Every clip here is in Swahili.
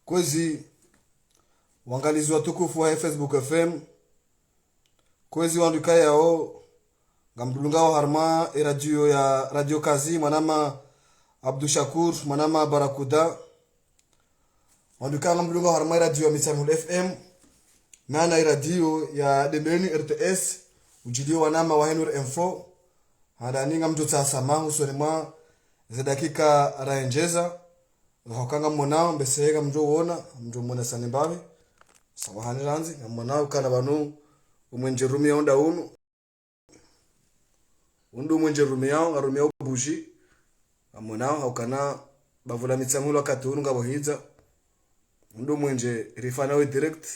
kwezi wangalizi watukufu wa Facebook FM kwezi wanduka yao ngamdulungao harma radio ya radio kazi manama Abdou Shakur manama Barakuda wanduka ngamdulungao harma radio ya Misamul FM nana radio ya Dembeni RTS ujilio wanama Wahenur Info hada ninga mtuta samahu sonema za dakika raenjeza wakanga mwanao mbesega mjo wona mjo mwana sanimbabe sabahani ranzi na mwanao kana banu umwenjerumia onda unu undu mwenjerumia yao ngarumia bushi mwanao haukana bavula mitsamulo wakati unu ngabohiza undu mwenje rifana we direct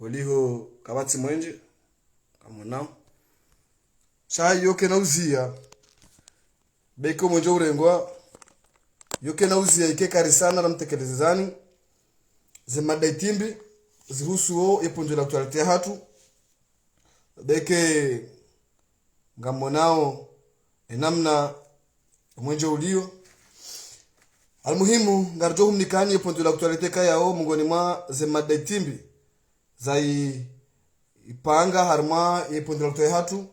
waliho kabati mwenje mwanao sai yoke na uzia beko mwenje urengwa yoke na uzia ikeka sana na mtekelezani zemada timbi zihusuo eponjo la actualite hatu beke ngamonao enamna mwenje ulio almuhimu ngarjo humnikani eponjo la actualite kayao mungoni mwa zemada timbi zai ipanga harma eponjo la actualite hatu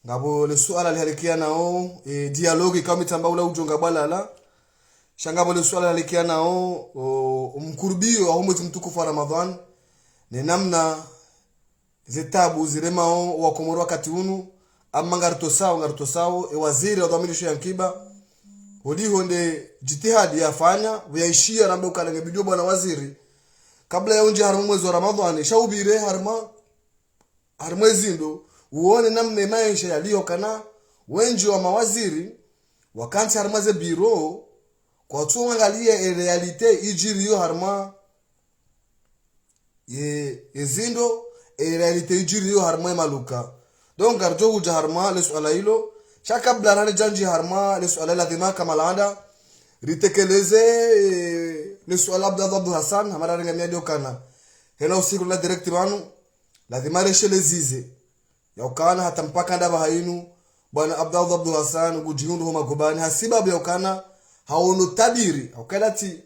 ngabo le suala lihalikia nao dialogue kama mitamba ula ujonga balala shangabo le suala lihalikia nao mkurubio au mwezi mtukufu wa Ramadhan ni namna zitabu ziremao wa Komoro wakati unu ama ngartosao waziri wa dhamirisho ya nkiba hodiho nde jitihadi yafanya vyaishia rambe ukalange bidio bwana waziri kabla ya unje harma mwezi wa Ramadhan shaubire harma zindo uone namna maisha yaliyo kana wengi wa mawaziri wakanti harma ze biro kwa tu angalia realite ijiriyo harma zindo realite ijiriyo harma maluka donc garjo uja harma le swala hilo shaka blanane janji harma le swala lazima kama laada ritekeleze le swala Abdou Hassan hamara rengamia dio kana hela usiku la direct manu lazima reshele zize yaukana hata mpaka ndaba hainu bwana Abdou Hassan gujiundu homa gobani hasibabu yaukana haono tabiri aukadati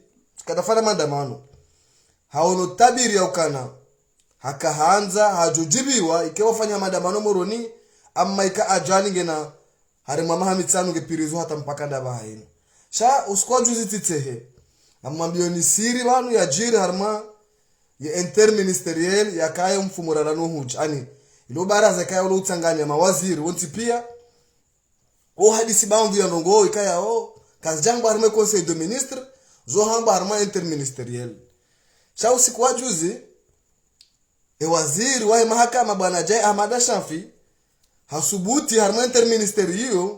kadafana mandamano haono tabiri yaukana hakahanza hajojibiwa ikewafanya mandamano moroni amma ika ajani ngena harima mahamitsanu ngepirizo hata mpaka ndaba hainu sha uskwajuzi titehe amwambio ni siri banu ya jiri harma ya interministeriel ya kaya mfumurarano huj ani ilo baraza kaya ulo utanganya mawaziri wonti pia hadisi baundu ya ndongo ikaya kazi jangu harma conseil de ministre zo hamba harma interministeriel sha usiku wa juzi waziri wa mahakama bwana Jai Ahmad Shafi hasubuti harma interministeriel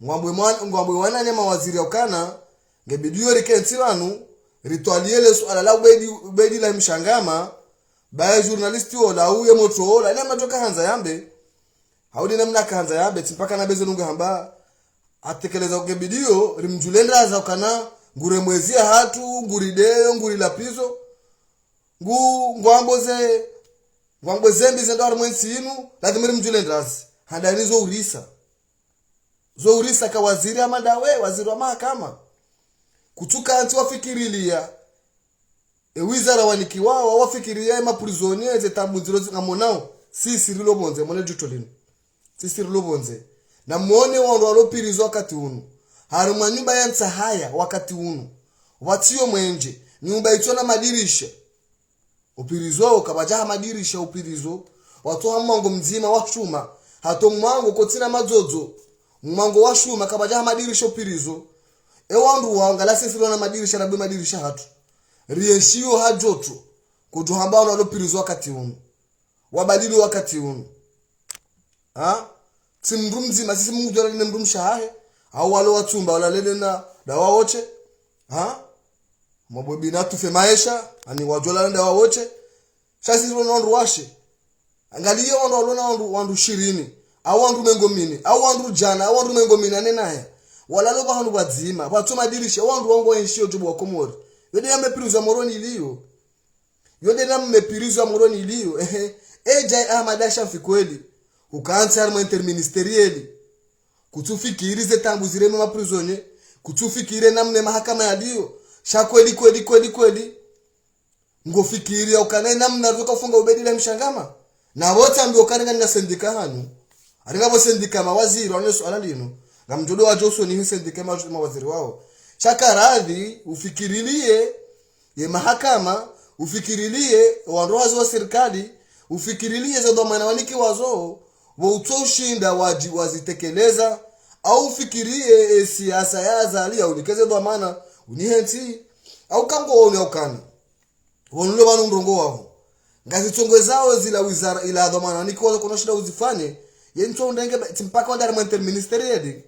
ngwambwe wana nyama waziri yakana ngebidio rikensi wanu ritualiele swala la ubedi la mshangama baya journalisti ola uye moto ola ina matoka hanza yambe haudi namna kanza yambe mpaka na bezo nunga hamba atekeleza ukebidio rimjulenda za kana ngure mwezia hatu ngurideo nguri lapizo ngwamboze mbi zendo armwensi inu lazima rimjulenda handani zo urisa ka waziri amadawe waziri wa mahakama kutuka anti wafikirilia wizara wanikiwao wafikiria maprisonier zetamuziro ngamonao sisi rilobonze mone jutolini sisi rilobonze na muone wao walopirizo wakati unu haruma nyumba ya haya wakati unu watio mwenje nyumba itona madirisha upirizo kabajaha madirisha upirizo watu hamango mzima washuma hato mwango kotina mazozo mwango washuma kabajaha madirisha upirizo ewandu wangala sisi lona madirisha na madirisha hatu rieshio hajoto kutuhamba walopirizo wakati unu wabadili wakati unu simrumzi masisi mujala ni mrumsha hahe au walo watumba wala lele na dawa wote mabobi na tufe maisha ani wajola na dawa wote sasa sisi wandu washe angalia wandu 20 au wandu mengomini au wandu jana au wandu mengomini anenaye wala loba hanu bazima watu madirisha wandu wango enshio jobo wa Komoro yode yamepiriza moroni iliyo yode na mmepiriza moroni iliyo Jai Ahmad Shafi kweli ukaanza harma interministeriel kutufikiri ze tambu zireme maprisonnier kutufikire namne mahakama yaliyo sha kweli ngofikiria ukana namna rukafunga ubedile mshangama na wote ambio kananga na sendika hanu aringabo sendika mawaziri wale swala lino ngamjodo wa Joshua ni sendika mawaziri wao shaka radhi ufikirilie ye mahakama ufikirilie wanroazi wa serikali ufikirilie za dhamana waniki wazo wa utoshinda wazitekeleza au ufikirie siasa ya azali au nikeze dhamana unihenti au kango wone ukana wonule banu ndongo wao ngazi tongwe zao zila wizara ila dhamana waniki wazo kuna shida uzifanye yencho undenge mpaka wanda ministerial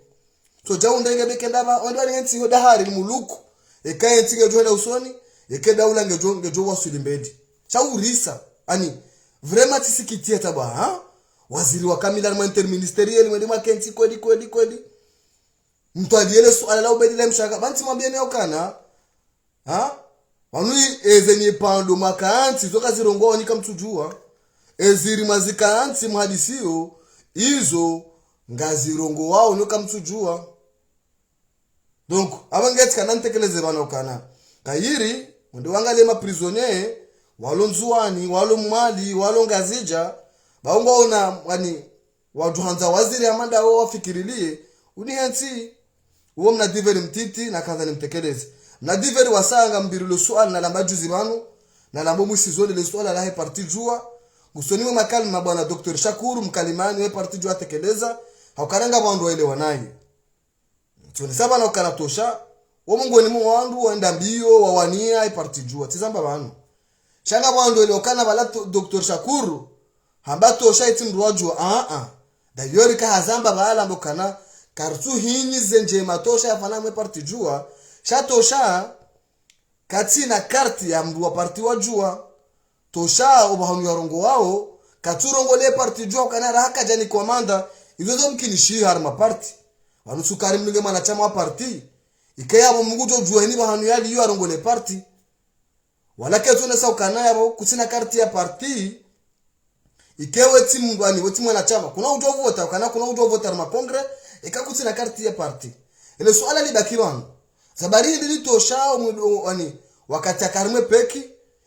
so ja undenge bekenda ba wanda nenti hoda hari muluku ekaenti ngejoda usoni ekeda ula ngejo wasulimbedi chaurisa ani vraiment tisikitia taba ha waziri wa kamila interministerial mwende makenti kweli mtu aliele swala la ubedile mshaka banti mwambieni ukana ha wanui ezenye pando makaanti zoka zirongo nika mtujua eziri mazikaanti mhadisio hizo ngazirongo wao nika mtujua donc abangeti kana ntekeleze bana ukana kayiri mwende wangale ma prisonnier walo nzuani walo mwali walo ngazija baunga ona yani waduhanza waziri amanda wao wafikirilie unihanti uwo mnadiveri mtiti na kaza nimtekeleze mnadiveri wasanga mbirilo swala na lamba juzi banu na lambo musizole le swala la parti jua gusoni mwa makalima bwana Dr. Shakuru mkalimani we parti jua tekeleza haukaranga bandu wale wanaye tuni saba na ukaratosha wo mungu ni mu wandu waenda mbio wawania parti jua tizamba banu shanga bandu wale okana bala Dr. Shakuru hambato shaiti mruajua da yori ka hazamba bala mbokana kartu hinyi zenje matosha yafana mwe parti jua shatosha katina karti ya mru wa parti wajua tosha obahanu ya rongo wao katurongo le parti jua kana raka jani komanda izo mkinishi harma parti wanu sukari mlinge manachama wa parti ikaya bo mungu jua ni bahanu ya liyo rongo le parti wala ketune sa ukana yabo kutina karti ya parti ikewe timu ngwani weti mwanachama kuna ujovu vota kana kuna ujovu vota mapongre ikakuti na karti ya parti ile swala libakirano zabari ndili toshao mwani wakati akarime peki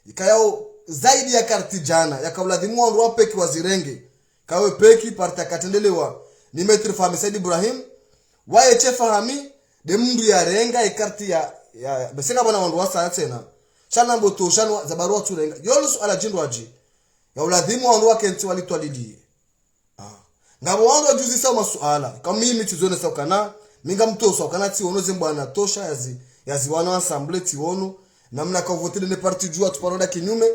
ikayao zaidi ya karti jana yakauladhimu wa peki wazirenge kawe peki parti akatendelewa ni Metri Fahmi Said Ibrahim wae chefahami de mundu ya renga ikarti ya beseka bwana wandu wasa tena chana mboto shano zabaru watu renga yolo swala jindu waji ya uladhimu wandu wakenti walitwalidie ngabo wandu juzi sawa masuala kama mimi tizone sawa kana minga mtoso kana ti ono zembwana tosha yazi wana assemble ti ono namna ka voter ne parti jua tuparoda kinyume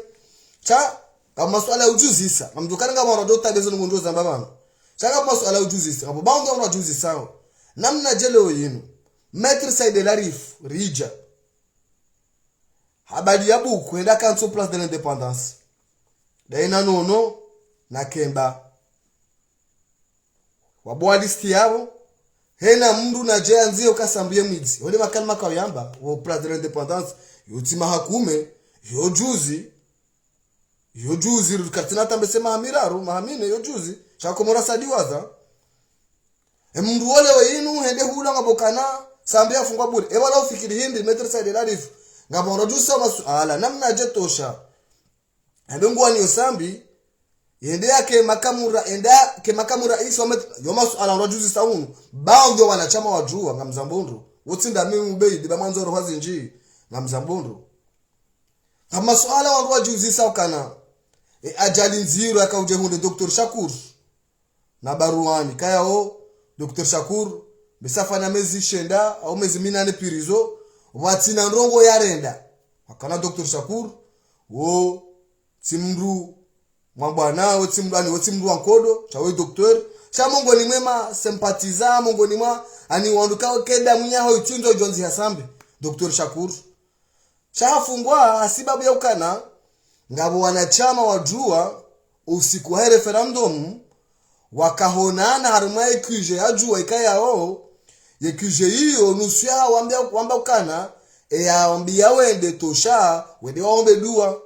cha kama masuala ya ujuzi sasa amdukana ngabo wandu tabezo ngondo zamba bana cha kama masuala ya ujuzi sasa ngabo bandu wandu juzi sawa namna jelo yinu Maître Said Elarif Rija habari yabu kwenda kanso place de l'indépendance daina nono na Kemba wabwalisti yabo hena mndu na je anzie ukasambie mwizi wale makalima kawiyamba wa place de l'indépendance yotima hakume yojuzi rukatina tambesema hamiraru mahamine yojuzi chakomora sadiwaza mndu wale wenu hende hula ngabokana sambia fungwa bure wala ufikiri hindi Maître Said Elarif ngabo rojusa masuala namna je tosha ndongo ani osambi yende yake makamu rais wa yoma ala rojuzi saunu baadhi wanachama wajua ngamzambundu utsinda mimi ubeidi ba mwanzo ro hazinji ngamzambundu kama swala wandu wajuzi sawa kana ajali nziro akauje hunde Dr. Shakur na baruani kayao Dr. Shakur besafanya mezi shenda au mezi minane pirizo watina ndongo yarenda akana Dr. Shakur wo timru mwabwana wetimru wankodo chawe doktor cha mongo ni mwema sympathiza mongo ni mwa ani wanduka keda munyaho itunzo jonzi hasambe Dr. Shakur chafungwa asibabu ya ukana ngabo wanachama wajua usiku wa referendum wakahonana harumai kuje ajua ikayao ye kuje hiyo nusia wamba ukana yaambia wende tosha wende waombe dua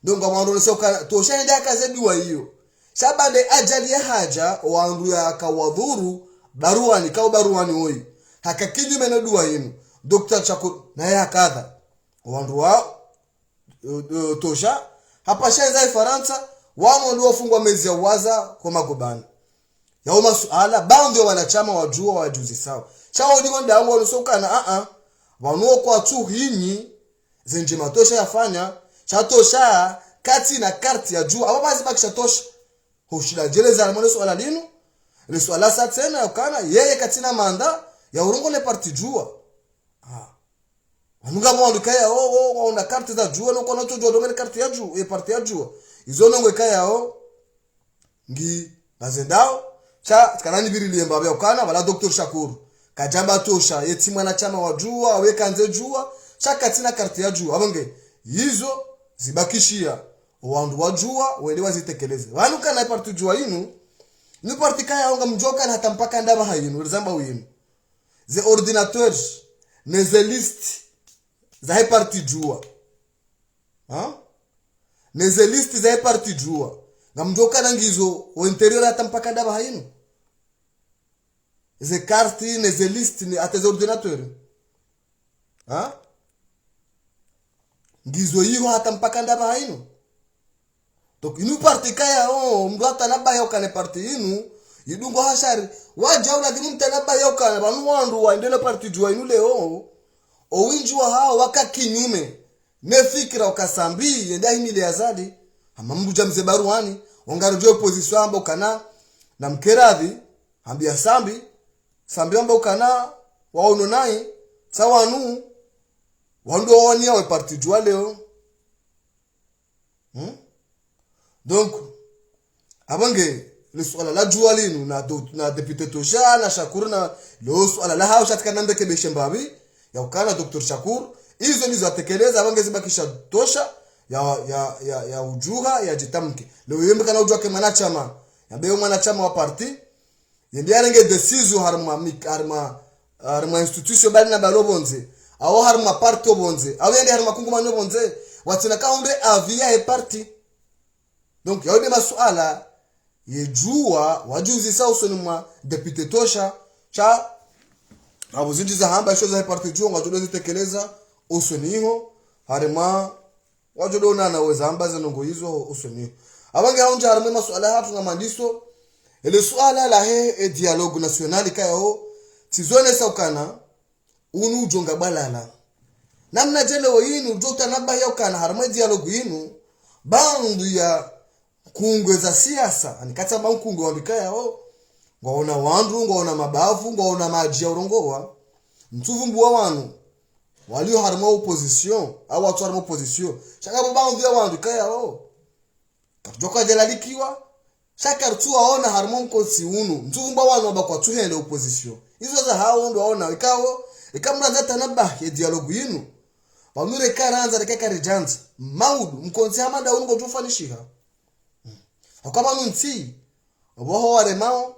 donga mwandone soka tosha ndia kaze dua hiyo sabade ajali ya haja wandu ya kawadhuru baruani hoyi hakakinyume na dua yenu Dr. Shakur na ya kadha wandu wa tosha hapa shenza Faransa wamo ndio wafungwa mezi ya waza kwa magobani yao masuala bando wanachama wajua wajuzi sawa chao ndiko ndango lusokana wanuo kwa tu hinyi zenje matosha yafanya chatosha kati na karti ya juu aba basi bakisha tosha hoshida jeleza alimono swala linu le swala sa tena yakana yeye katina manda ya urongo le parti jua wanunga mwandu kaya ona karti za jua no kono to jodome karti ya juu e parti ya jua izo nongwe kaya ngi bazendao cha kanani birili mbabe yakana wala Dr. Shakur kajamba tosha yeti mwana chama wa jua aweka nze jua cha katina karti ya jua abonge hizo zibakishia wandu wajua wende wazitekeleze wanuka na parti jua yinu ni parti kaya onga mjoka na hata mpaka ndaba hayinu rizamba winu ze ordinateurs neze list za parti jua neze list za parti jua na mjoka na ngizo o interior hata mpaka ndaba hayinu ze karti neze list ni hata ze ordinateur ngizo hiyo hata mpaka ndaba hayinu donc inu parti kaya mdu hata naba yoka parti inu idungo hashari waja ula dimu mtanaba yoka banu wandu waendele parti jua inu leo owinjwa hao waka kinyume ne fikra ukasambi yenda himile azali ama mdu jamze baruani ongarojo opposition amba kana na mkeradhi ambia sambi amba kana waono nai sawanu wandu waonia wa parti jua leo donc abange le swala la jua linu na député Tosha na Shakur na le swala la hao shatika nande kebeshe mbabi ya ukana Dr. Shakur hizo ndizo atekeleza abange zibakisha Tosha ya ujuga ya jitamke leo yembe kana ujua ke mwanachama ya beo mwanachama wa parti yende arenge decision harma institution bali na balobonze au harma parti obonze au yende harma kungumanyo bonze watina kaunde avia e parti donc yao de masuala yejua wajuzi sauso ni mwa député Tosha cha abuzinji za hamba shoza za parti jua ngajodo zitekeleza usoniho harima wajodo na weza hamba zinongo hizo usoniho abange haunja harima masuala hatu na mandiso ile suala la e dialogue national kayo tizone saukana unu jonga balala namna jele woyinu jota naba yokana harima dialogue yinu bandu ya kungwe za siasa anikata bankungwe wabikaya ngaona wandu ngaona mabavu ngaona maji ya urongowa mtuvumbu wa wanu walio harima opposition au watu harima opposition shaka bandu ya wandu kaya kajoka jelalikiwa shaka tu aona harima nkosi unu mtuvumbu wa wanu abakwa tuhende opposition hizo za hao ndo waona ikao ikamra zata naba ya dialogue yinu wamure karanza rekeka rejanza maudu mkonsi hamanda unu ngotufanishika akaba nunti oboho waremao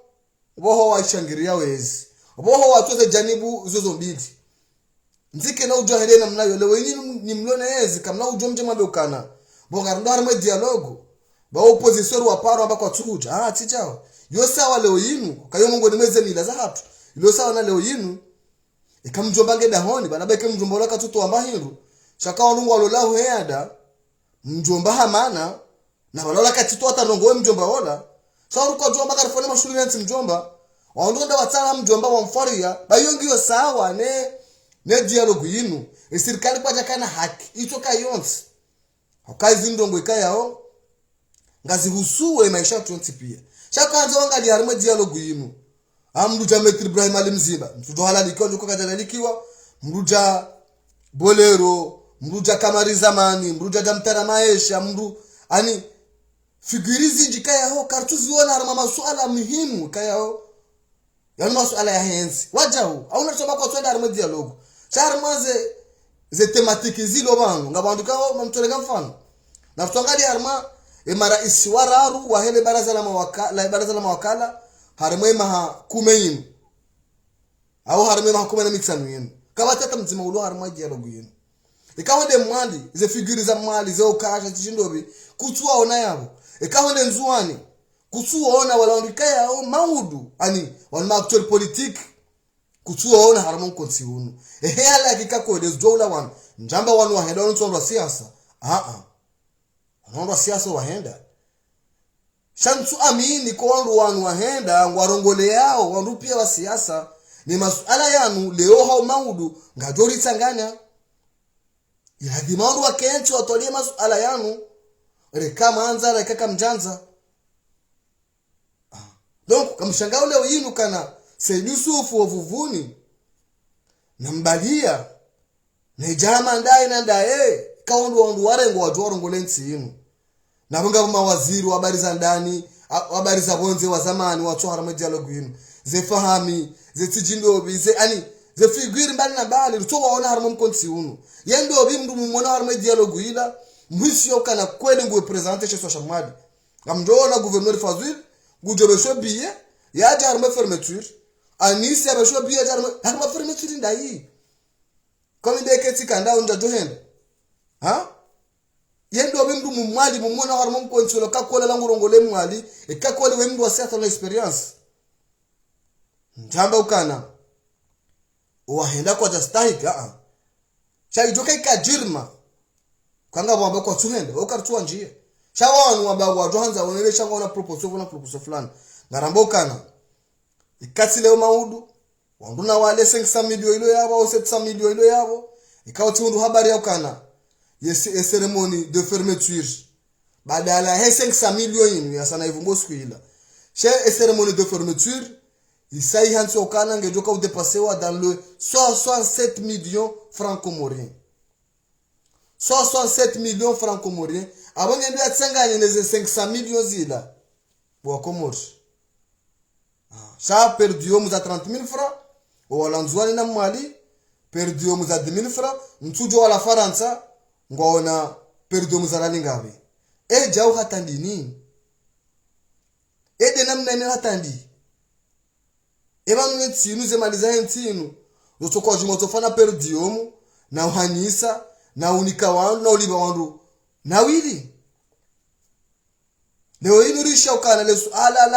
oboho washangiria wezi oboho watoze janibu zozo mbili nzike na ujwa helena mnayo leo ni mlone yezi kamna ujwa mje mabe ukana bonga ndo harimo dialogue ba opposition wa paro ambako tukuja tichao yo sawa leo yinu kayo mungu nimeze mila za hatu ilo sawa na leo yinu ikamjombange dahoni bana beke mjomba laka tuto ambahiru shaka wanungu alolahu heada mjomba hamana na walola katito atarongoe mjomba wala sawa kwa jomba karifone mashuli yanti mjomba waondonda watala mjomba wa mfaria bayongiyo sawa ne dialogue yinu serikali kwa jakana haki ito kayonsi akazi ndongo ikayao ngazi husuwe maisha 20 pia shaka anzo ngali harimo dialogue yinu amruja Metri Ibrahim Ali Mziba mtudo halali kwa juko kadalikiwa mruja Bolero mruja Kamari Zamani mruja Jamtara Maisha ani figurizi jikaya ho kartuzi wana harima masuala muhimu kaya ho yani masuala ya hensi wajao au unasoma kwa twenda harima dialogue charmaze ze tematiki zilo bangu ngabandu kao mamtolega mfano na tuangalia harima mara isiwararu wa hele baraza la mawakala harima maha kumeyin au harima maha kumena mixanu yenu kabatata mzima ulo harima dialogue yenu ikawa de mwali ze figuri za mwali ze okasha chishindobi kutua ona yabo ikawa de nzuani kutua ona wala ondikaya au maudu ani wana actual politique kutuona harma konsi unu ehe ala kikakode zola wan njamba wanu wahenda wanu siasa wanu siasa wahenda shantu amini kwa wanu wahenda ngwarongole yao wandu pia wa siasa ni masuala yanu leo hao maudu ngajori tanganya iladi maundu wa kenchi watolie masuala yanu reka manza reka kamjanza donc kamshangao leo yinu kana Said Yusufu wavuvuni na mbalia na jama ndai na ndae kaundu wandu warengo watu warongole nsi yinu na bunga mawaziri wa habari za ndani habari za bonze wa zamani watu harama dialogue yinu ze fahami ze tijindobi ze ani ze figure mbali na mbali ruto waona harama mkonsi unu yendo obi mndu mumona harama dialogue ila mwisio kana kweli ngwe presenter chez social media ngamjona gouverneur Fazil gujobesho biye ya harama fermeture anisi ya besho biye harama fermeture ndai comme ndeke kanda unda dohenda yendo obi mndu mumwali mumona harama mkonsi lo kakola langu rongole mwali ekakola we mndu wa certain experience njamba ukana wahenda kwa jastahika shaijoka ikajirma kanga bwamba kwa tuhenda ukartua njie shawanu waba wajohanza wonele shanga na proposal fulani ngarambo kana ikati leo maudu wanduna wale 500 milioni ilo yabo au 700 milioni ilo yabo ikauti undu habari ya kana yesi ceremony de fermeture badala he 500 milioni ya sana ivumbo sikuila she ceremony de fermeture Isaïe Hanso Kana ngejoka udepasser dans le 67 millions franco-comoriens. 67 millions franco-comoriens. Avant de dire tsanganye neze 500 millions zila. Bo Comores. Ça perdu au muza 30 000 francs. Au Holanzwani na Mali perdu au muza 10 000 francs. Mtujo wala Faransa ngwaona perdu au muza Lingabe. Jao hatandi nini? De namna ni hatandi. Ebanu ntinu zemaliza ntinu zotokwa jumotofana perdiomu na uhanyisa na unika wandu na uliba wandu na wili leo inu risha ukana lesu ala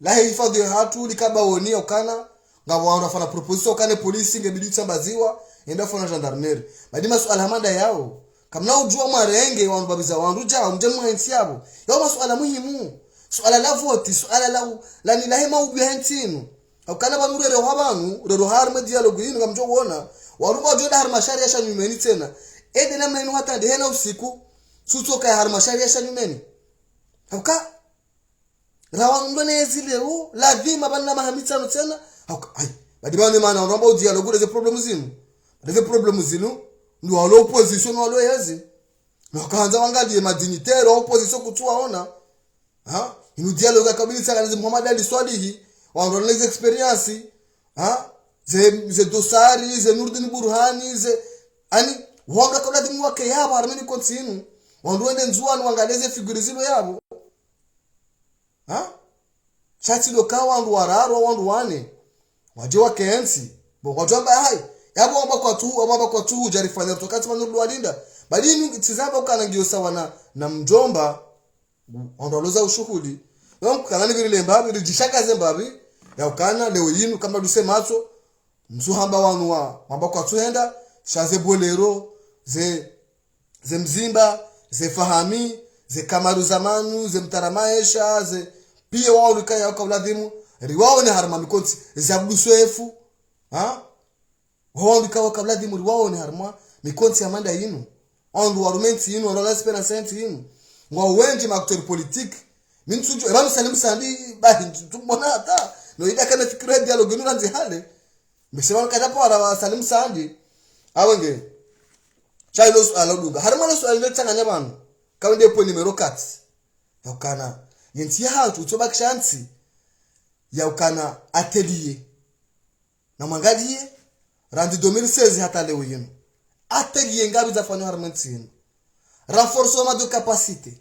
lahe hifadhi hatu likaba woni ukana ngabo wandu afana proposition ukane polisi ngebidi tsambaziwa enda fona gendarmerie madima swala hamanda yao kamna ujua marenge wandu babiza wandu jao mjemu hensi yabo yao masuala muhimu swala la vote swala la nilahema ubya ntinu ukana banurere habanu rero harma dialogue yinu ngamjo wona waruba joda harma sharia sha nyumeni tena na mnenu hata hena usiku tutoka harma sharia sha nyumeni uka rawa mbone zileo lazima bana mahamitano tena ai badibane mana uramba dialogue reze problem zinu ndio walo opposition walo yezi na kaanza wangalie madignitaire opposition kutuaona inu dialogue kabili saka Muhammad Ali Swalihi wao les experience ze dosari ze Nurdin Burhani ze ani wanga kabla dimu wake yabo armeni kontinu wandwende nzuani wangaleze figure zilo yabo chati loka wandu wararo wandu wane waje wake ensi bongo jamba hai yabo wamba kwa tu jarifanya tokati manuru walinda badini tizaba ukana ngio sawa na mjomba ondoloza ushuhudi donc kanani vile mbabi rijishaka zembabi ya ukana leo yinu kama duse macho mzuhamba wanu wa mabako atuenda shaze bolero ze mzimba ze fahami ze kamaru zamanu ze mtaramaesha ze pia wao likaya kwa ladhimu riwao ni harma mikonti ze abduswefu wao likaya kwa ladhimu riwao ni harma mikonti amanda yinu ondu warumenti yinu ondu esperance yinu ngwa wengi maktori politique mintujo ebanu salim sandi bahi tumona hata no ida kana fikira dialogue nuna nzihale mbesema kada para wa salim sandi awenge chailos aladuga harmalo so aletanganya banu kawende po numero 4 yakana yenti hatu to bakshansi yakana atelier na mwangalie randi 2016 hata leo yenu atelier ngabi za fanya harmentini renforcement de capacité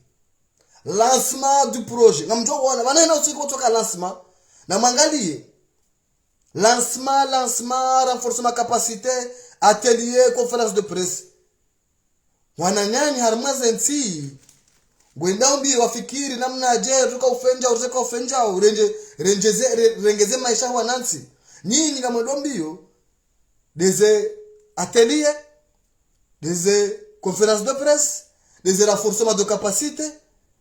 lancement du projet namjo wana banana usiku kutoka lancement na mangalie lancement renforcement capacité atelier conférence de presse wananyani harmaze nti gwenda mbi wafikiri namna je tuka ufenja ureka ufenja rengeze maisha wanansi nyinyi kama ndombio des ateliers, des conférences de presse, des renforcements de capacité,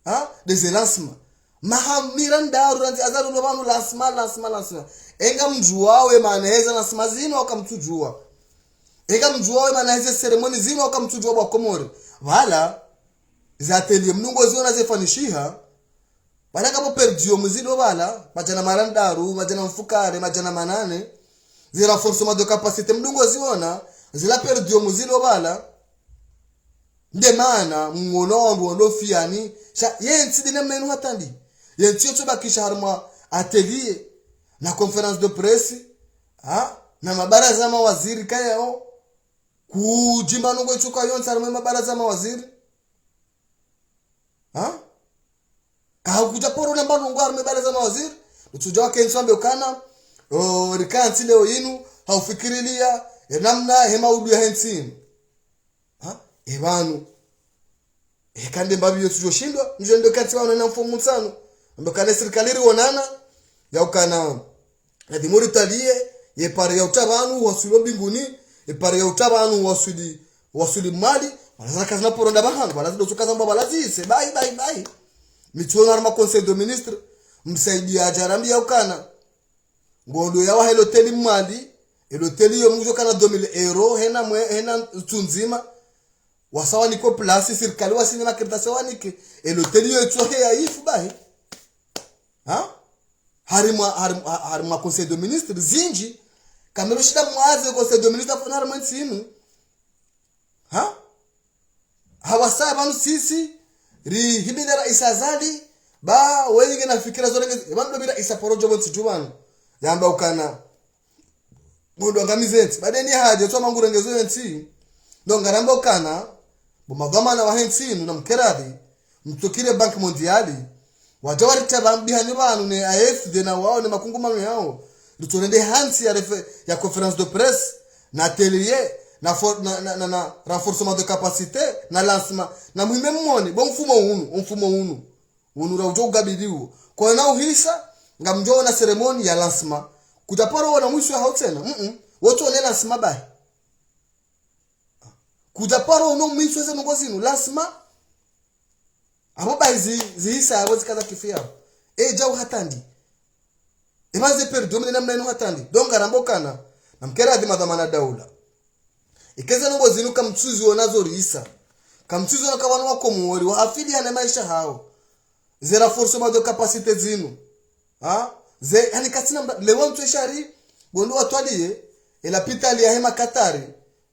hein, des lancements. Mahamiranda ruranzi azaru lobanu lancement. Enga mjua we maneza lancement zino akamtujua. Enga mjua we maneza ceremony zino akamtujua kwa Komori. Wala za atelier mnungo ziona zefanishiha. Bana kama perdio mzilo wala majana marandaru, majana mfukare, majana manane. Zira renforcement de capacité mnungo ziona zila perdio mzilo wala. Ndemana mwono wono fiani sha yenti dine menu hatandi yenti yoto bakisha harma atelier na conférence de presse na mabaraza mawaziri kayao kujimba nungo ichuka yonsa harma mabaraza mawaziri kuja poro namba nungo harma mabaraza mawaziri utujawa kensambe ukana rikanti leo yinu haufikirilia namna hema udu ya hensini ebanu kande mbabi yotu joshindwa njendo kati wao na mfumo mtsano ndo kane serikali rionana ya ukana na dimuri talie ye pare ya utabanu wasulo mbinguni ye pare ya utabanu wasuli mali wanaza kazi na poronda bahanga wanaza dosuka zamba balazise bye mituona na conseil de ministre msaidia ajarambi ya ukana ngondo ya wa hoteli mali hoteli yo mjo kana 2000 € hena tunzima wasawa niko place serikali wasini makirtasa wanike eloteli yo tsohe ya ifu bahi harima conseil de ministre zinji kamero shida mwaze conseil de ministre afuna harima nsinu hawasa banu sisi ri hibina rais azali ba wengi na fikira zote banu bila isa porojo bonsi jubanu yamba ukana ngondo ngamizeti badeni haje to mangurengezo yenti ndo ngaramba ukana bomadhamana wa hensinu na mkeradi mtokile bank mondiali wajawari tabambihani banu ne AFD na wao ne makungumano yao dutorende hansi ya conférence de presse na atelier na renforcement de capacité na lancement na muhime mmone bo mfumo unu raujo gabiliu kwa na uhisa ngamjo na ceremony ya lancement kutaparo wana mwisho hautena wote wana lancement bai kujaparo no mwisho ze ngozinu lancement abo baizi zihisa abo zikaza kifia jau hatandi imaze perdo mena mena hatandi donga rambokana na mkera adhi madhamana daula ikeza ngozinu kamtsuzi onazo risa kamtsuzi nakabana wako muori wa afili ya maisha hao zera renforcement de capacité zinu ze yani katina lewa mtweshari gondo watwalie ela pitali ya hema Katari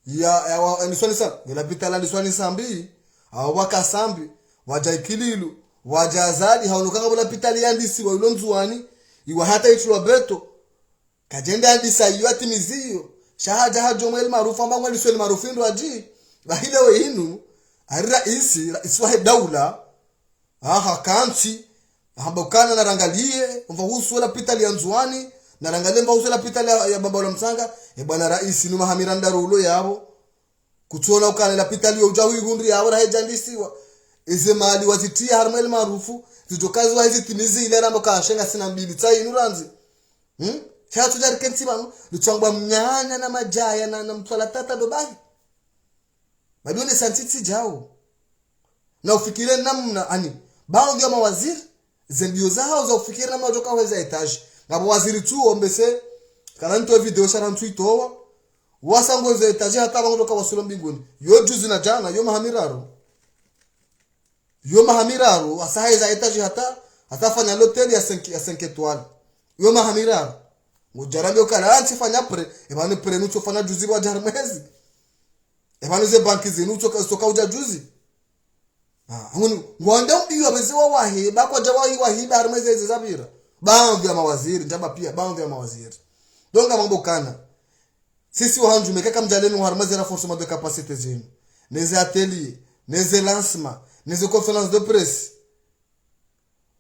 ya niswani sa ela pitala niswani sambi awaka sambi wajaikililu wajazadi haonokanga bola pitali yandisi wa ulonzuani iwa hata itulwa beto kajenda yandisa yuati mizio shahaja hajo mweli maarufu ambangu alisweli maarufu ndo aji bahile we inu rais wa daula kanti hambokana na rangalie mvahusu wala pitali ya nzuani na rangalie mvahusu wala pitali ya baba wala msanga bwana rais ni mahamiranda rulo yabo kutuona ukana la pitali ya ujawi gundri yabo na hejandisiwa ize mali wazitia harmel maarufu zijokazi wa hizi timizi ile rambo kashenga sina mbili tai nuranzi chatu jari kenti banu luchangwa mnyanya na majaya na mtwala tata dobahi madone santiti jao na ufikire namna ani baadhi ya mawaziri zendio zao za ufikire namna joka weza etage ngabo waziri tu ombese kana nto video shara ntuitoa wasango za etage hata bango doka wasulo mbinguni yo juzi na jana yo mahamiraro asaha za etage hata fanya hotel ya 5 étoiles yo mahamiraro mujarabio kana anti fanya pre ebane pre nucho fanya juzi wa jarmezi ebane ze banki zinu toka uja juzi ngwanda mbiwa bezewa wahi bakwa jawahi wahi barmezi zabira baadhi ya mawaziri njaba pia baadhi ya mawaziri donga mambo kana sisi wahanju mekaka mjaleni harmazi renforcement de capacité zinu neze atelier neze lancement neze conférence de presse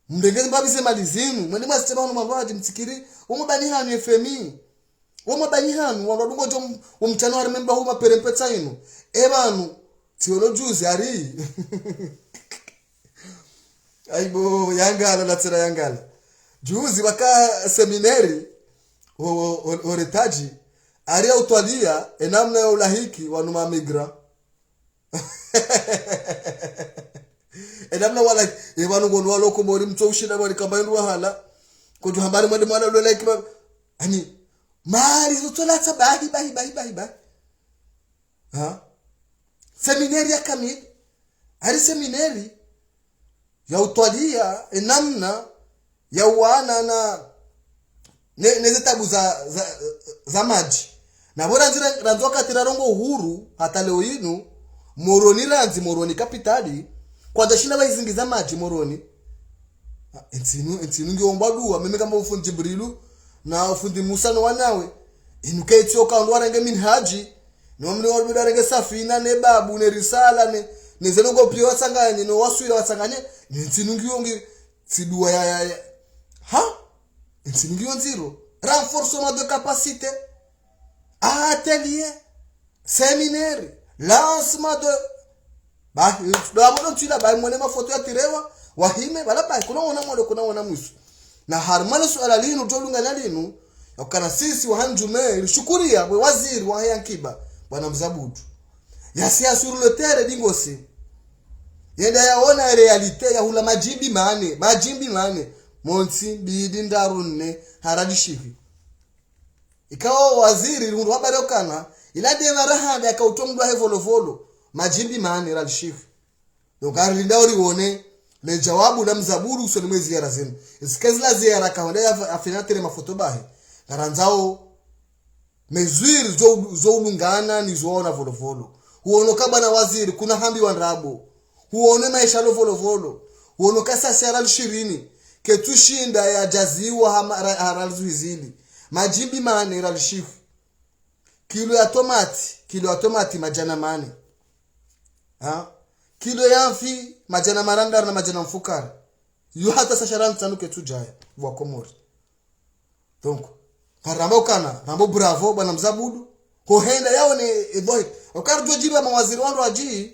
mndengeze babise malizinu mwende mwasitema hanu mabadi mtikiri umabani hanu FMI umabani hanu wadungo jo umchano harimemba huma perempeta inu ebanu theologies ari aibo yangala latira yangala juzi baka seminary oretaji aria utwalia enamna ya ulahiki wanuma migra enamna wala evanu gono waloko mori mtoushina bali kambandu hala kuju hambari mwende mwana lo like ani mari utola tabahi bahi ha seminari ya kamili hari seminari ya utwalia enamna ya wana na neze tabu za maji na bora nzira ranzoka tirarongo uhuru hata leo yinu moroni kapitali kwa dashina baizingiza maji moroni entinu ngiomba duwa meme kama ufundi Jibrilu na ufundi Musa no wanawe inukaitio ka ndwara nge minhaji no mni wali darenge safina ne babu ne risala ne zelogo pio wasanganye no waswira wasanganye entinu ngiongi siduwa ya ha entinu ngionziro renforcement de capacité atelier séminaire lancement de ba ndo tula ba mwone mafoto ya tirewa wahime bala ba kuna ona musu na harmala suala linu tolunga nalinu yakana sisi wa hanjume shukuria we waziri wa yankiba bwana Mzabudu yasia sur le terre dingosi yenda yaona realite ya hula majimbi mane monsi bidi ndarunne haradishihi ikawa waziri rundu wabarokana ilade marahanda yakautomdwa hevolovolo majimbi mane radishihi donc arinda urione le jawabu la Mzabudu usoni mwezi ziara zenu isikezi la ziara kaonda afinatere mafoto bahe garanzao mezwiri zo ulungana ni zoona volovolo huono kaba na waziri kuna hambi wa nrabo huone maisha lo volovolo huono kasa siara 20 ketushinda ya jaziwa haralzuizili majimbi mane ralishifu kilo ya tomati majana mane ha kilo ya mfi majana marandar na majana mfukara yu hata sasharan tanu ketujaya wa Komori donc rambo bravo bwana Mzabudu kohenda yao ne edoit okarjo jiba mawaziri wangu aji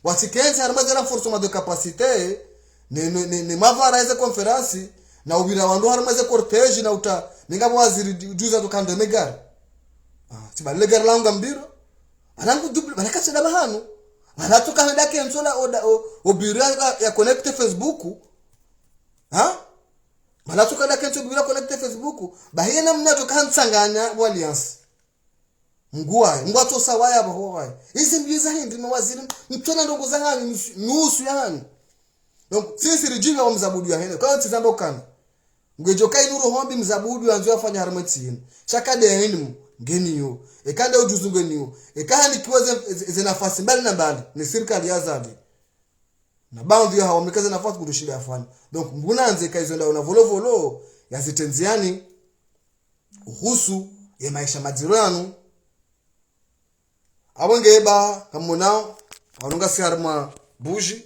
wasikenza harmazera force de capacité ne mavara hizo conference na ubira wandu harmaze cortege na uta ningabo waziri juza tukande megari tiba legari langa mbiro anangu double balakasa da bahanu anatoka henda kenzola obira ya connect Facebook ha malatoka da kenzo obira connect Facebook bahena mnato kansanganya alliance ngwa to sawaya bahowai hizi mbiza hindi mawaziri mtona ndogo za hani nusu ya hani donc sisi rijinga wa Mzabudu ya hene kwa tizambo kana ngejoka inuro hombi Mzabudu anzo afanya harmatini chaka de henu ngeniyo ekanda ujuzu ngeniyo ekani kiwaze ze nafasi mbali na mbali ni serikali ya Zadi na baadhi ya hawamekaza nafasi kutushida afanya donc mbunanze kaizonda una volovolo ya zitenziani uhusu ya maisha majirani abongeba kamunao wanunga siharma buji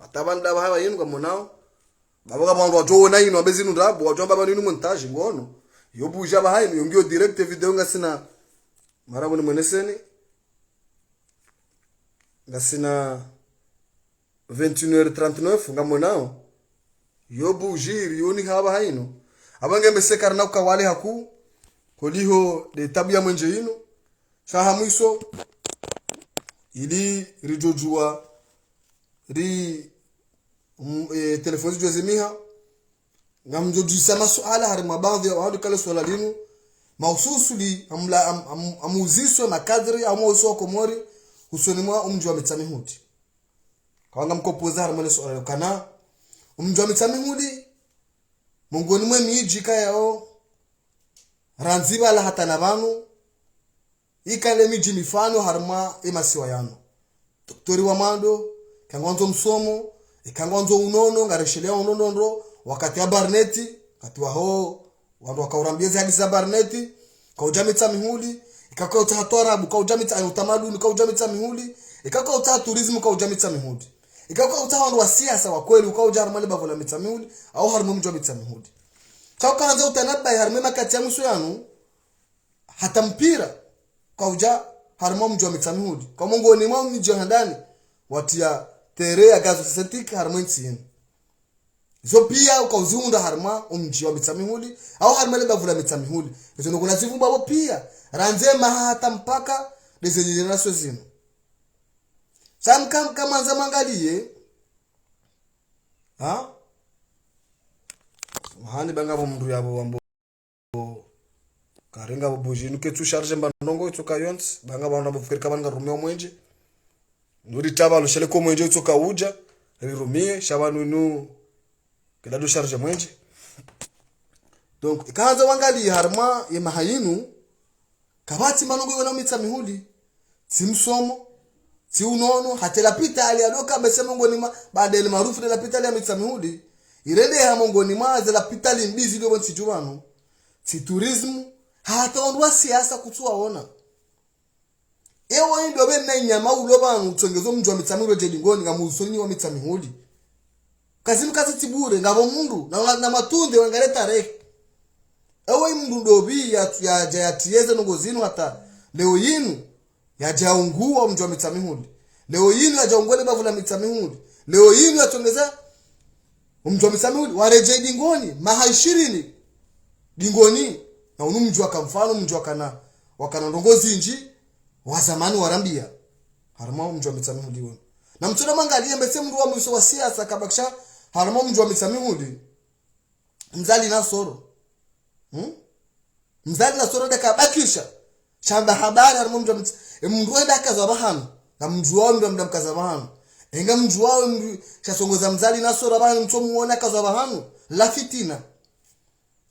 atabanda bahawa yenu kamunao baboga bantu wajona yinu abezinu ndabo wajomba banu yinu montage ngono yo buja bahayi yongio direct video ngasina marabo ni mweneseni ngasina 21h39 ngamonao yo bujiri yoni haba hayino abange mesekara na ukawale haku koliho de tabia mwenje yinu shaha mwiso ili rijojua ri telefoni jozemiha ngamjojisa masuala hari mabadhi ya wadu kale swala linu mahususu li amuziswe makadri au uso Komori usoni mwa umji wa Mitsamihudi kawanga mkopoza hari mwele swala kana umji wa Mitsamihudi mongoni mwe miji kayao ranziba la hata na banu ikale miji mifano harma emasiwa yano doktori wa mando kangwanzo msomo ikangwanzo unono ngareshelea unono ndo wakati ya Barneti kati wa ho watu wakaurambia hadi za Barneti kauja Mitsamihudi ikakao utahatorabu kauja utamaduni kauja Mitsamihudi ikakao uta tourism kauja Mitsamihudi ikakao utawandu wa siasa wa kweli ukauja harmale bavola Mitsamihudi au harmu mji wa Mitsamihudi kaanza utanaba harmu makati ya msu yanu hata mpira kauja harmu mji wa Mitsamihudi kwa Mungu ni mji wa ndani watia tere ya gazo synthetic harmu nsini so pia ukauzunda harma umji wa mitsamihuli au harma le bavula mitsamihuli izo ndo kuna zivumba bo pia ranzema hata mpaka dezenjera sozino samkam kama nzamangalie ha mahani banga bo mndu yabo wambo karenga bo bujinu ke tu charge mbandongo itoka yonts banga bana bo fikira kabanga rumeo mwenje nuri taba lo shele ko mwenje itoka uja rirumie shabanu nu kila do charge mwenje donc ikaanza wangalie harma ye mahayinu kabati manongo yona mitsamihuli simsomo si unono hatela pita ali adoka besema ngoni ma baada ile maarufu de la pita ali mitsamihuli irende ya ngoni ma za la pita ali mbizi ndio bonsi jubano si tourism hata ondwa siasa kutuaona ewo ndo bena nyama uloba utongezo mjwa mitsamihuli je ngoni ngamusoni wa mitsamihuli kazimu kazi tibure ngabo mundu na matunde wangaleta rehe ewe mundu dobi ya jayatieze nongozinu hata leo yinu ya jaungua mjwa mitsamihuli leo yinu ya jaungole bavula mitsamihuli leo yinu ya tongeza mjwa mitsamihuli wareje dingoni maha 20 dingoni na unu mjwa kamfano mjwa kana wakana ndongozi nji wa zamani warambia harama mjwa mitsamihuli wona na mtuna mangalie mbese mndu wa mwiso wa siasa kabakisha harama mjwa mitsamihuli mzali na soro mzali na soro deka bakisha shamba habari harimo mndu enda kaza bahano na mndu wao ndo mdamkaza bahano enga mndu wao chasongoza mzali na soro bahano mtu muona kaza bahano la fitina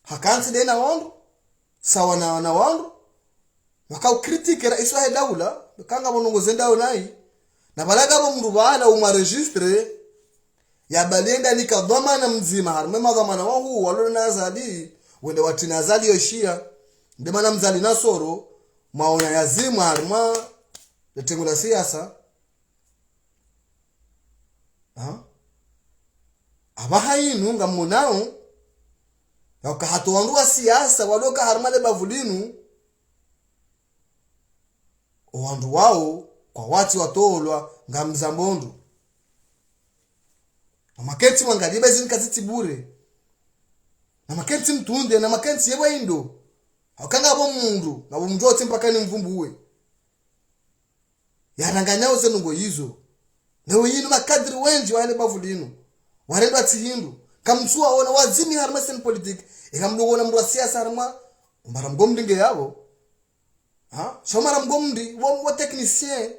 hakansi dena wandu sawa na wandu wakau critique rais wa daula kanga bonongoze ndao nai na balaga bo mndu bana umaregistre ya balenda nikadhamana mzima harimo madhamana wao walona azali wende watina azali yoshia ndemana mzali na soro maona yazimu harma letengula siasa abahayinu ngamunao yakahatu wanduwa siasa waloka harma le bavulinu wandu wao kwa wati watolwa ngamzambondu amaketi wangaliba zini kaziti bure na makenti mtunde na makenti yewe indo akanga abo mundu ngabo mjote mpaka ni mvumbuwe yaranganyao zenungo yizo leo yinu makadri wenji wale bavulino warendo atihindu kamtsua ona wazimi harma sen politique ikamdogona mndu wa siasa harma umbara mgomdinge yabo shomara mgomdi wo technicien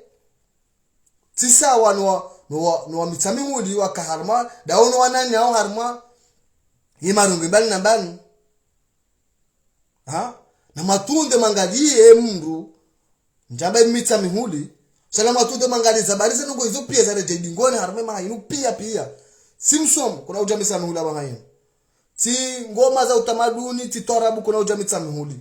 tisa no mitsamihuli wakaharma daono wananya au harma yimarungu bali na bani na matunde mangalie mndu njamba mitsamihuli shala matunde mangalie zabarize nungo hizo pia za reje dingoni harma mahinu pia simsom kuna uja mitsamihuli abahayinu ti ngoma za utamaduni ti torabu kuna uja mitsamihuli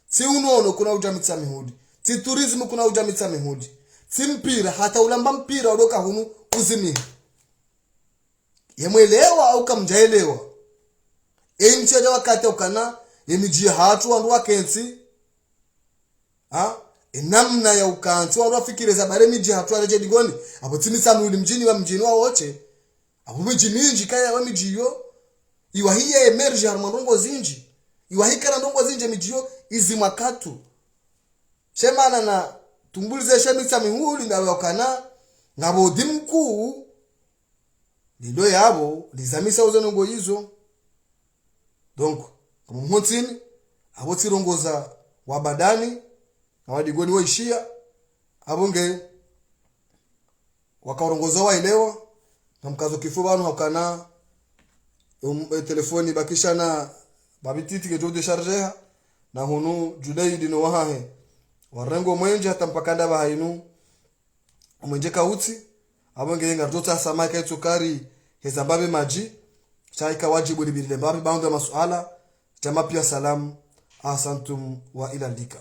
ti unono kuna uja mitsamihuli ti tourism kuna uja mitsamihuli ti mpira hata ulamba mpira udoka hunu uzimi yemwelewa au kamjaelewa enche wakati ukana yemijia hatu wandu wakensi namna ya ukansi wandu wafikireza bare mijia hatu areje digoni abo timitsamihuli mjini wa mjini wa wote abo mjini kaya wa mijiyo iwa hiya emerge harma ndongo zinji iwa hikana ndongo zinje mijiyo izi makatu shemana na tumbulize shemitsamihuli ngawe wakana ngabo dimku lido yabo lizamisa uzonongo hizo donc kama mhotsini abo tirongoza wabadani na wadigoni waishia abonge wakarongoza waelewa na mkazo kifubano hakana telefoni bakishana babititi ke jode charger na hunu judaidi no wahahe warengo mwenje hata mpakanda bahayinu mwenje kauti abonge yenga tota samaka itukari hezambabe maji chaika wajibu libile mbabe baunga masuala jama pia salamu asantum wa ila lika.